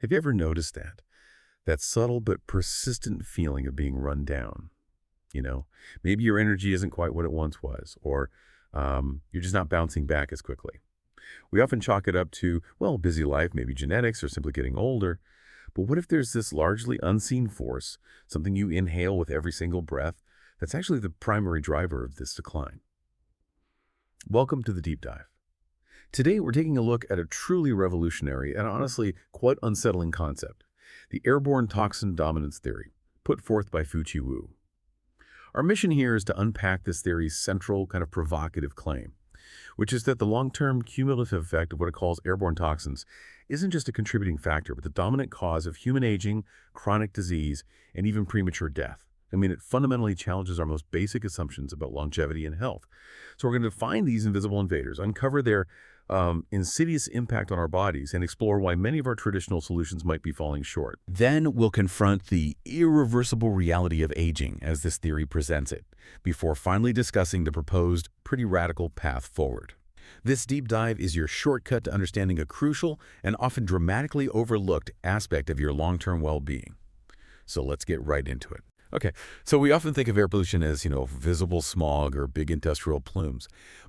Have you ever noticed that? That subtle but persistent feeling of being run down? You know, maybe your energy isn't quite what it once was, or you're just not bouncing back as quickly. We often chalk it up to, well, busy life, maybe genetics, or simply getting older. But what if there's this largely unseen force, something you inhale with every single breath, that's actually the primary driver of this decline? Welcome to the Deep Dive. Today, we're taking a look at a truly revolutionary and honestly quite unsettling concept, the airborne toxin dominance theory, put forth by Fuqi Wu. Our mission here is to unpack this theory's central, kind of provocative claim, which is that the long-term cumulative effect of what it calls airborne toxins isn't just a contributing factor, but the dominant cause of human aging, chronic disease, and even premature death. I mean, it fundamentally challenges our most basic assumptions about longevity and health. So we're going to define these invisible invaders, uncover their insidious impact on our bodies, and explore why many of our traditional solutions might be falling short. Then we'll confront the irreversible reality of aging as this theory presents it, before finally discussing the proposed, pretty radical path forward. This deep dive is your shortcut to understanding a crucial and often dramatically overlooked aspect of your long-term well-being. So let's get right into it. Okay, so we often think of air pollution as, visible smog or big industrial plumes.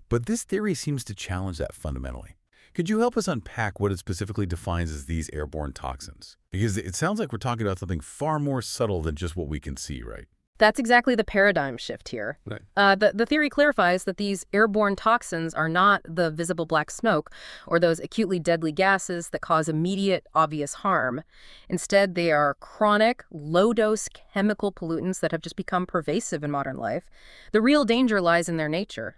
But this theory seems to challenge that fundamentally. Could you help us unpack what it specifically defines as these airborne toxins? Because it sounds like we're talking about something far more subtle than just what we can see, right? That's exactly the paradigm shift here. Right. The theory clarifies that these airborne toxins are not the visible black smoke or those acutely deadly gases that cause immediate, obvious harm. Instead, they are chronic, low-dose chemical pollutants that have just become pervasive in modern life. The real danger lies in their nature.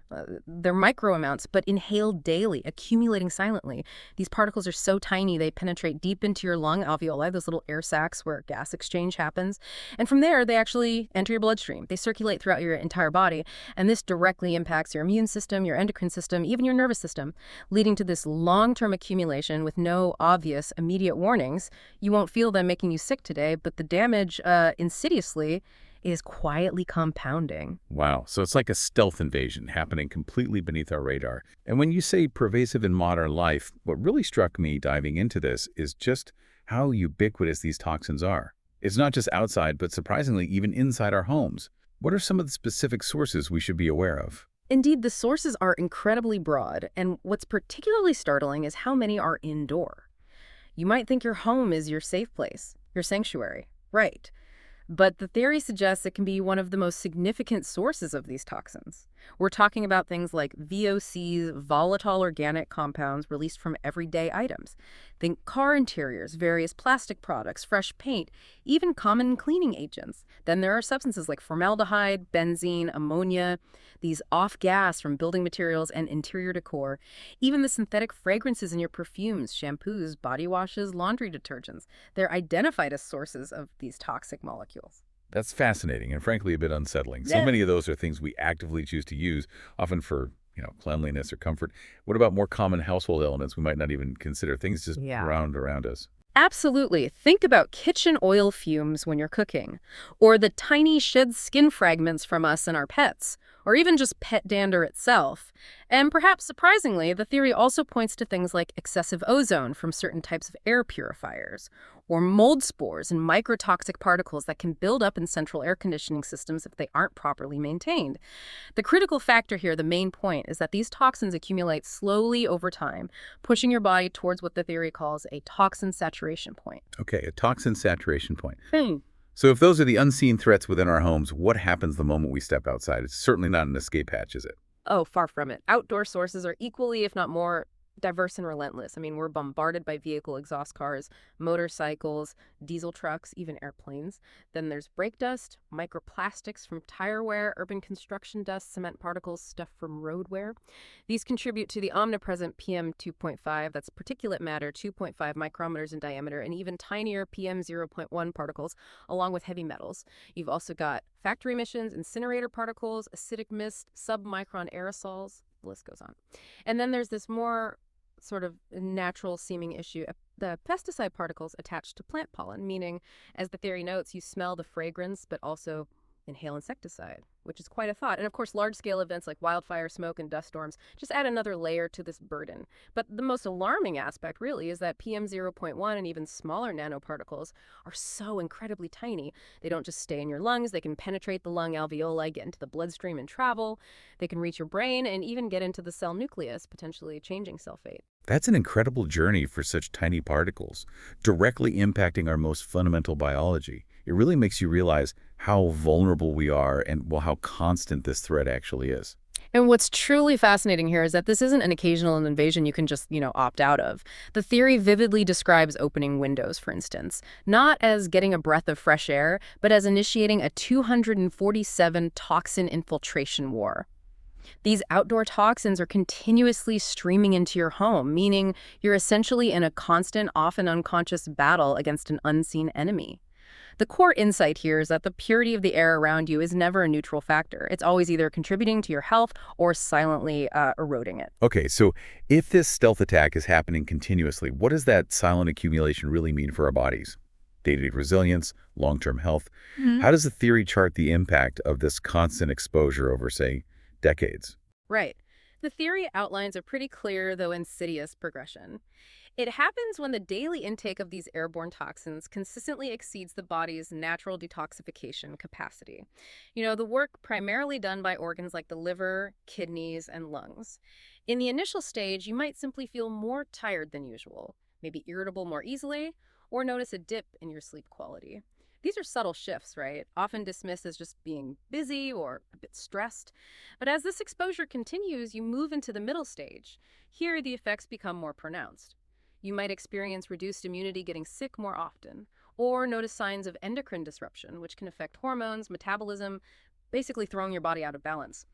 They're micro amounts, but inhaled daily, accumulating silently. These particles are so tiny they penetrate deep into your lung alveoli, those little air sacs where gas exchange happens. And from there, they actually enter your bloodstream. They circulate throughout your entire body, and this directly impacts your immune system, your endocrine system, even your nervous system, leading to this long-term accumulation with no obvious immediate warnings. You won't feel them making you sick today, but the damage, insidiously, is quietly compounding. Wow, so it's like a stealth invasion happening completely beneath our radar. And when you say pervasive in modern life, what really struck me diving into this is just how ubiquitous these toxins are. It's not just outside, but surprisingly, even inside our homes. What are some of the specific sources we should be aware of? Indeed, the sources are incredibly broad, and what's particularly startling is how many are indoor. You might think your home is your safe place, your sanctuary. Right. But the theory suggests it can be one of the most significant sources of these toxins. We're talking about things like VOCs, volatile organic compounds released from everyday items. Think car interiors, various plastic products, fresh paint, even common cleaning agents. Then there are substances like formaldehyde, benzene, ammonia, these off-gas from building materials and interior decor, even the synthetic fragrances in your perfumes, shampoos, body washes, laundry detergents. They're identified as sources of these toxic molecules. That's fascinating and frankly a bit unsettling. So many of those are things we actively choose to use, often for, cleanliness or comfort. What about more common household elements we might not even consider, things just around us? Absolutely. Think about kitchen oil fumes when you're cooking, or the tiny shed skin fragments from us and our pets, or even just pet dander itself. And perhaps surprisingly, the theory also points to things like excessive ozone from certain types of air purifiers, or mold spores and microtoxic particles that can build up in central air conditioning systems if they aren't properly maintained. The critical factor here, the main point, is that these toxins accumulate slowly over time, pushing your body towards what the theory calls a toxin saturation point. Okay, a toxin saturation point. So if those are the unseen threats within our homes, what happens the moment we step outside? It's certainly not an escape hatch, is it? Oh, far from it. Outdoor sources are equally, if not more, diverse and relentless. I mean, we're bombarded by vehicle exhaust cars, motorcycles, diesel trucks, even airplanes. Then there's brake dust, microplastics from tire wear, urban construction dust, cement particles, stuff from road wear. These contribute to the omnipresent PM 2.5, that's particulate matter 2.5 micrometers in diameter, and even tinier PM 0.1 particles, along with heavy metals. You've also got factory emissions, incinerator particles, acidic mist, submicron aerosols. The list goes on. And then there's this more sort of natural seeming issue, the pesticide particles attached to plant pollen, meaning, as the theory notes, you smell the fragrance, but also inhale insecticide, which is quite a thought. And of course, large-scale events like wildfire, smoke, and dust storms just add another layer to this burden. But the most alarming aspect, really, is that PM 0.1 and even smaller nanoparticles are so incredibly tiny. They don't just stay in your lungs. They can penetrate the lung alveoli, get into the bloodstream and travel. They can reach your brain and even get into the cell nucleus, potentially changing cell fate. That's an incredible journey for such tiny particles, directly impacting our most fundamental biology. It really makes you realize how vulnerable we are and, well, how constant this threat actually is. And what's truly fascinating here is that this isn't an occasional invasion you can just, opt out of. The theory vividly describes opening windows, for instance, not as getting a breath of fresh air, but as initiating a 247 toxin infiltration war. These outdoor toxins are continuously streaming into your home, meaning you're essentially in a constant, often unconscious battle against an unseen enemy. The core insight here is that the purity of the air around you is never a neutral factor. It's always either contributing to your health or silently eroding it. Okay, so if this stealth attack is happening continuously, what does that silent accumulation really mean for our bodies? Day-to-day resilience, long-term health. How does the theory chart the impact of this constant exposure over, say, decades? Right. The theory outlines a pretty clear, though insidious, progression. It happens when the daily intake of these airborne toxins consistently exceeds the body's natural detoxification capacity. The work primarily done by organs like the liver, kidneys, and lungs. In the initial stage, you might simply feel more tired than usual, maybe irritable more easily, or notice a dip in your sleep quality. These are subtle shifts, right? Often dismissed as just being busy or a bit stressed. But as this exposure continues, you move into the middle stage. Here, the effects become more pronounced. You might experience reduced immunity, getting sick more often, or notice signs of endocrine disruption, which can affect hormones, metabolism, basically throwing your body out of balance.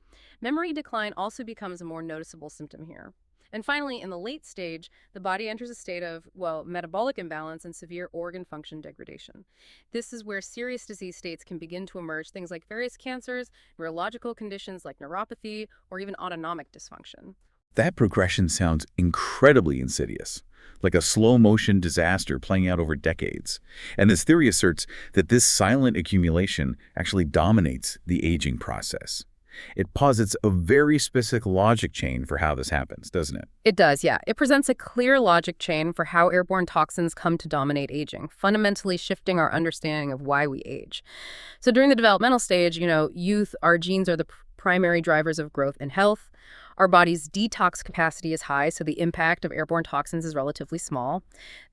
Memory decline also becomes a more noticeable symptom here. And finally, in the late stage, the body enters a state of, metabolic imbalance and severe organ function degradation. This is where serious disease states can begin to emerge, things like various cancers, neurological conditions like neuropathy, or even autonomic dysfunction. That progression sounds incredibly insidious, like a slow-motion disaster playing out over decades. And this theory asserts that this silent accumulation actually dominates the aging process. It posits a very specific logic chain for how this happens, doesn't it? It does, yeah. It presents a clear logic chain for how airborne toxins come to dominate aging, fundamentally shifting our understanding of why we age. So during the developmental stage, youth, our genes are the primary drivers of growth and health. Our body's detox capacity is high, so the impact of airborne toxins is relatively small.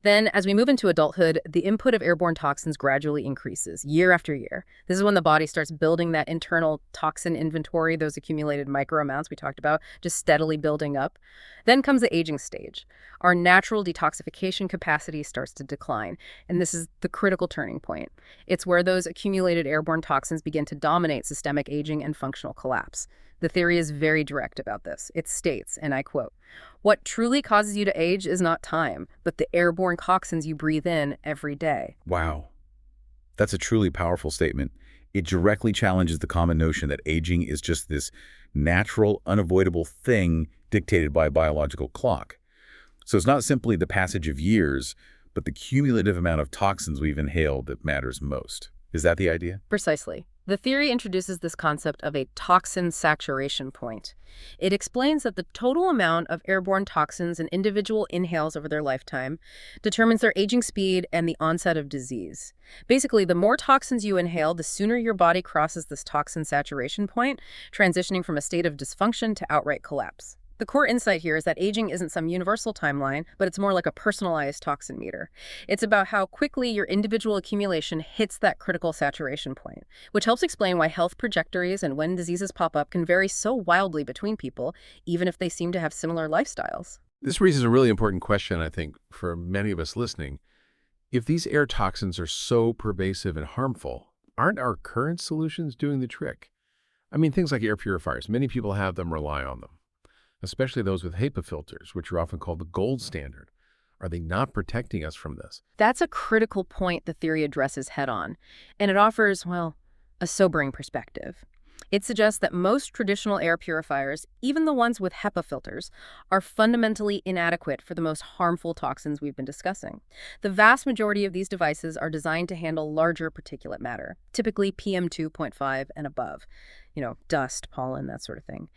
Then, as we move into adulthood, the input of airborne toxins gradually increases year after year. This is when the body starts building that internal toxin inventory, those accumulated micro amounts we talked about, just steadily building up. Then comes the aging stage. Our natural detoxification capacity starts to decline, and this is the critical turning point. It's where those accumulated airborne toxins begin to dominate systemic aging and functional collapse. The theory is very direct about this. It states, and I quote, "What truly causes you to age is not time, but the airborne toxins you breathe in every day." Wow. That's a truly powerful statement. It directly challenges the common notion that aging is just this natural, unavoidable thing dictated by a biological clock. So it's not simply the passage of years, but the cumulative amount of toxins we've inhaled that matters most. Is that the idea? Precisely. The theory introduces this concept of a toxin saturation point. It explains that the total amount of airborne toxins an individual inhales over their lifetime determines their aging speed and the onset of disease. Basically, the more toxins you inhale, the sooner your body crosses this toxin saturation point, transitioning from a state of dysfunction to outright collapse. The core insight here is that aging isn't some universal timeline, but it's more like a personalized toxin meter. It's about how quickly your individual accumulation hits that critical saturation point, which helps explain why health trajectories and when diseases pop up can vary so wildly between people, even if they seem to have similar lifestyles. This raises a really important question, I think, for many of us listening. If these air toxins are so pervasive and harmful, aren't our current solutions doing the trick? I mean, things like air purifiers. Many people have them, rely on them, especially those with HEPA filters, which are often called the gold standard. Are they not protecting us from this? That's a critical point the theory addresses head on, and it offers, a sobering perspective. It suggests that most traditional air purifiers, even the ones with HEPA filters, are fundamentally inadequate for the most harmful toxins we've been discussing. The vast majority of these devices are designed to handle larger particulate matter, typically PM2.5 and above, dust, pollen, that sort of thing.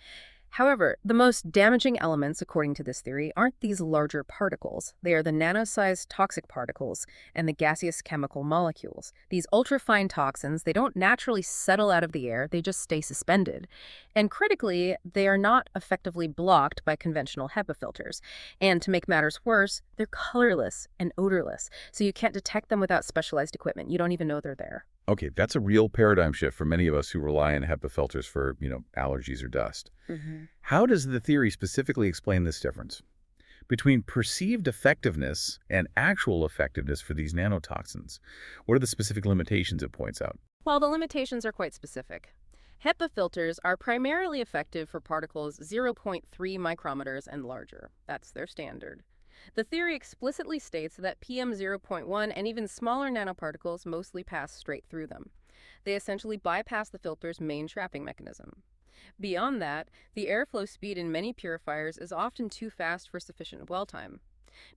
However, the most damaging elements, according to this theory, aren't these larger particles. They are the nano-sized toxic particles and the gaseous chemical molecules. These ultrafine toxins, they don't naturally settle out of the air, they just stay suspended. And critically, they are not effectively blocked by conventional HEPA filters. And to make matters worse, they're colorless and odorless, so you can't detect them without specialized equipment. You don't even know they're there. Okay, that's a real paradigm shift for many of us who rely on HEPA filters for, allergies or dust. How does the theory specifically explain this difference between perceived effectiveness and actual effectiveness for these nanotoxins? What are the specific limitations it points out? Well, the limitations are quite specific. HEPA filters are primarily effective for particles 0.3 micrometers and larger. That's their standard. The theory explicitly states that PM 0.1 and even smaller nanoparticles mostly pass straight through them. They essentially bypass the filter's main trapping mechanism. Beyond that, the airflow speed in many purifiers is often too fast for sufficient dwell time,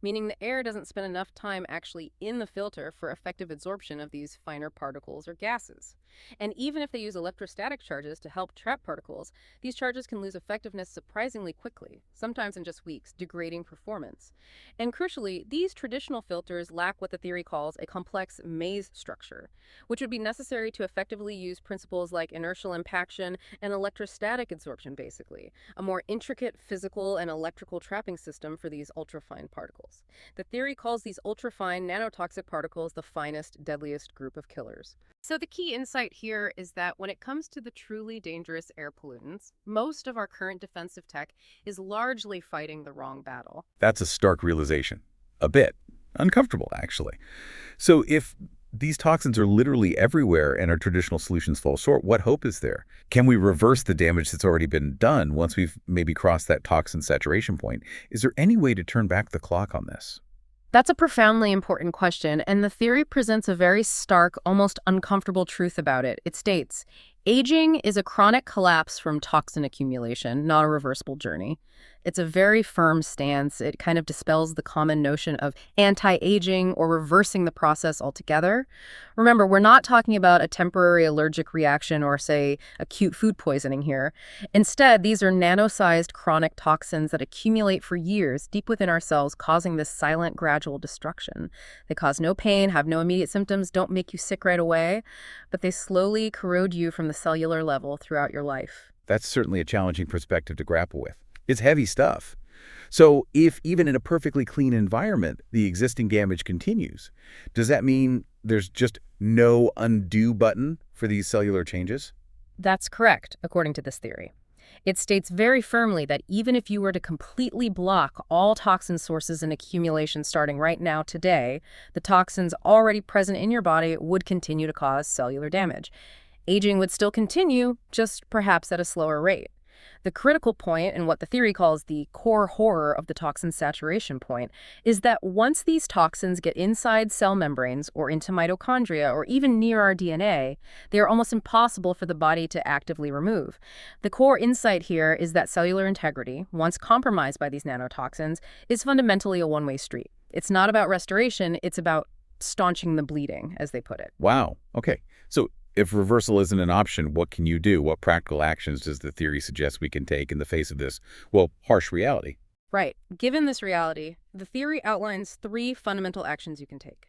meaning the air doesn't spend enough time actually in the filter for effective absorption of these finer particles or gases. And even if they use electrostatic charges to help trap particles, these charges can lose effectiveness surprisingly quickly, sometimes in just weeks, degrading performance. And crucially, these traditional filters lack what the theory calls a complex maze structure, which would be necessary to effectively use principles like inertial impaction and electrostatic adsorption, basically, a more intricate physical and electrical trapping system for these ultrafine particles. The theory calls these ultrafine nanotoxic particles the finest, deadliest group of killers. So the key insight here is that when it comes to the truly dangerous air pollutants, most of our current defensive tech is largely fighting the wrong battle. That's a stark realization. A bit uncomfortable, actually. So if these toxins are literally everywhere and our traditional solutions fall short, what hope is there? Can we reverse the damage that's already been done once we've maybe crossed that toxin saturation point? Is there any way to turn back the clock on this? That's a profoundly important question, and the theory presents a very stark, almost uncomfortable truth about it. It states, aging is a chronic collapse from toxin accumulation, not a reversible journey. It's a very firm stance. It kind of dispels the common notion of anti-aging or reversing the process altogether. Remember, we're not talking about a temporary allergic reaction or, say, acute food poisoning here. Instead, these are nano-sized chronic toxins that accumulate for years deep within our cells, causing this silent, gradual destruction. They cause no pain, have no immediate symptoms, don't make you sick right away, but they slowly corrode you from the cellular level throughout your life. That's certainly a challenging perspective to grapple with. It's heavy stuff. So if even in a perfectly clean environment, the existing damage continues, does that mean there's just no undo button for these cellular changes? That's correct, according to this theory. It states very firmly that even if you were to completely block all toxin sources and accumulation starting right now today, the toxins already present in your body would continue to cause cellular damage. Aging would still continue, just perhaps at a slower rate. The critical point, and what the theory calls the core horror of the toxin saturation point, is that once these toxins get inside cell membranes or into mitochondria or even near our DNA, they are almost impossible for the body to actively remove. The core insight here is that cellular integrity, once compromised by these nanotoxins, is fundamentally a one-way street. It's not about restoration, it's about staunching the bleeding, as they put it. Wow. Okay. So if reversal isn't an option, what can you do? What practical actions does the theory suggest we can take in the face of this, harsh reality? Right. Given this reality, the theory outlines 3 fundamental actions you can take.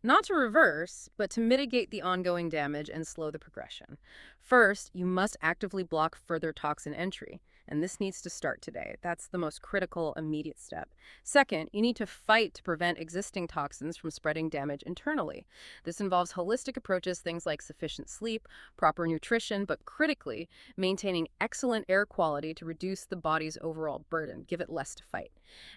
Not to reverse, but to mitigate the ongoing damage and slow the progression. First, you must actively block further toxin entry. And this needs to start today. That's the most critical, immediate step. Second, you need to fight to prevent existing toxins from spreading damage internally. This involves holistic approaches, things like sufficient sleep, proper nutrition, but critically, maintaining excellent air quality to reduce the body's overall burden, give it less to fight.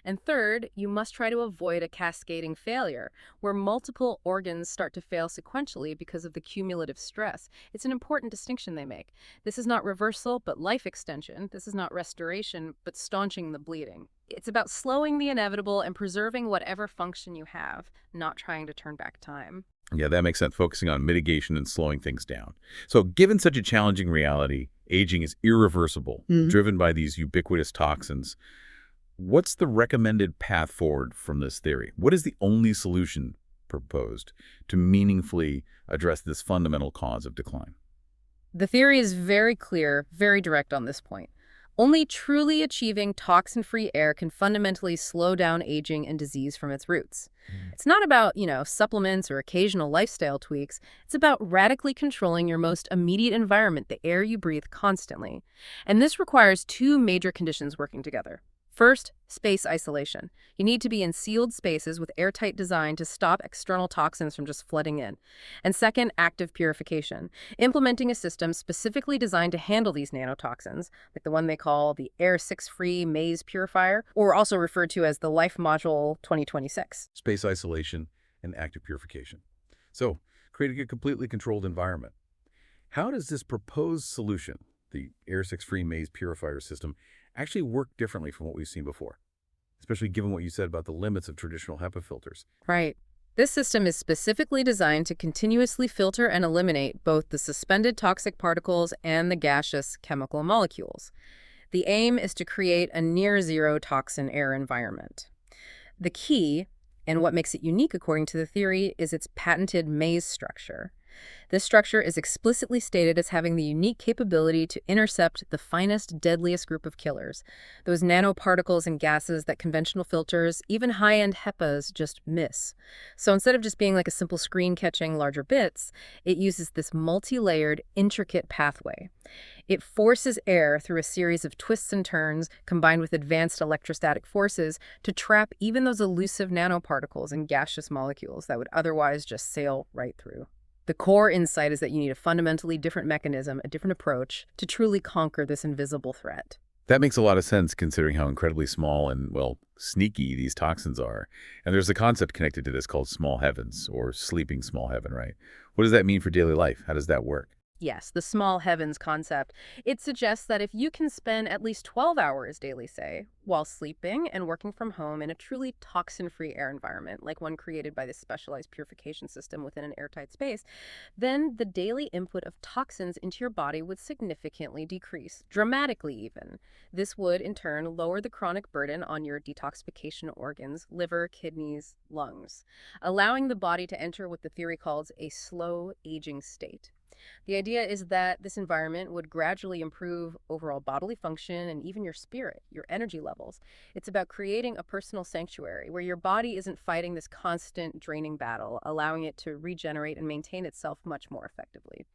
And third, you must try to avoid a cascading failure, where multiple organs start to fail sequentially because of the cumulative stress. It's an important distinction they make. This is not reversal, but life extension. This is not restoration, but staunching the bleeding. It's about slowing the inevitable and preserving whatever function you have, not trying to turn back time. Yeah, that makes sense, focusing on mitigation and slowing things down. So given such a challenging reality, aging is irreversible, driven by these ubiquitous toxins. What's the recommended path forward from this theory? What is the only solution proposed to meaningfully address this fundamental cause of decline? The theory is very clear, very direct on this point. Only truly achieving toxin-free air can fundamentally slow down aging and disease from its roots. It's not about, supplements or occasional lifestyle tweaks. It's about radically controlling your most immediate environment, the air you breathe constantly. And this requires two major conditions working together. First, space isolation. You need to be in sealed spaces with airtight design to stop external toxins from just flooding in. And second, active purification. Implementing a system specifically designed to handle these nanotoxins, like the one they call the Air 6-free Maze Purifier, or also referred to as the Life Module 2026. Space isolation and active purification. So, creating a completely controlled environment. How does this proposed solution, the Air 6-free Maze Purifier system, actually work differently from what we've seen before, especially given what you said about the limits of traditional HEPA filters? Right. This system is specifically designed to continuously filter and eliminate both the suspended toxic particles and the gaseous chemical molecules. The aim is to create a near-zero toxin air environment. The key, and what makes it unique according to the theory, is its patented maze structure. This structure is explicitly stated as having the unique capability to intercept the finest, deadliest group of killers, those nanoparticles and gases that conventional filters, even high-end HEPAs, just miss. So instead of just being like a simple screen catching larger bits, it uses this multi-layered, intricate pathway. It forces air through a series of twists and turns combined with advanced electrostatic forces to trap even those elusive nanoparticles and gaseous molecules that would otherwise just sail right through. The core insight is that you need a fundamentally different mechanism, a different approach, to truly conquer this invisible threat. That makes a lot of sense considering how incredibly small and, well, sneaky these toxins are. And there's a concept connected to this called small heavens, or sleeping small heaven, right? What does that mean for daily life? How does that work? Yes, the small heavens concept. It suggests that if you can spend at least 12 hours daily, say, while sleeping and working from home in a truly toxin-free air environment, like one created by this specialized purification system within an airtight space, then the daily input of toxins into your body would significantly decrease, dramatically even. This would, in turn, lower the chronic burden on your detoxification organs, liver, kidneys, lungs, allowing the body to enter what the theory calls a slow aging state. The idea is that this environment would gradually improve overall bodily function and even your spirit, your energy levels. It's about creating a personal sanctuary where your body isn't fighting this constant draining battle, allowing it to regenerate and maintain itself much more effectively.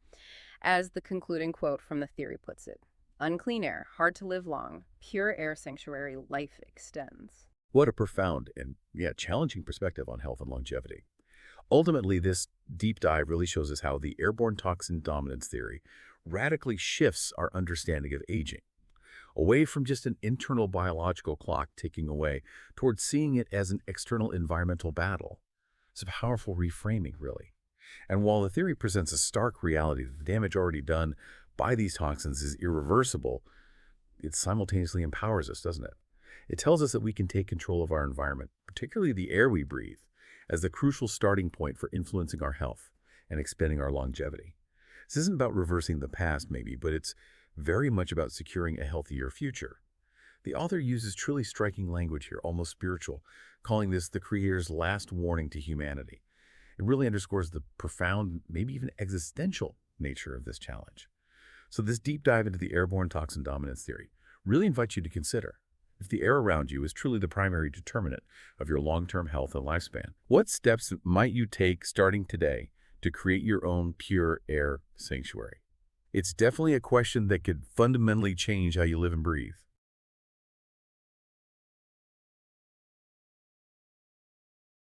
As the concluding quote from the theory puts it, "Unclean air, hard to live long. Pure air sanctuary, life extends." What a profound and, challenging perspective on health and longevity. Ultimately, this deep dive really shows us how the airborne toxin dominance theory radically shifts our understanding of aging, away from just an internal biological clock ticking away towards seeing it as an external environmental battle. It's a powerful reframing, really. And while the theory presents a stark reality that the damage already done by these toxins is irreversible, it simultaneously empowers us, doesn't it? It tells us that we can take control of our environment, particularly the air we breathe, as the crucial starting point for influencing our health and extending our longevity. This isn't about reversing the past, maybe, but it's very much about securing a healthier future. The author uses truly striking language here, almost spiritual, calling this the Creator's last warning to humanity. It really underscores the profound, maybe even existential nature of this challenge. So this deep dive into the airborne toxin dominance theory really invites you to consider, if the air around you is truly the primary determinant of your long-term health and lifespan, what steps might you take starting today to create your own pure air sanctuary? It's definitely a question that could fundamentally change how you live and breathe.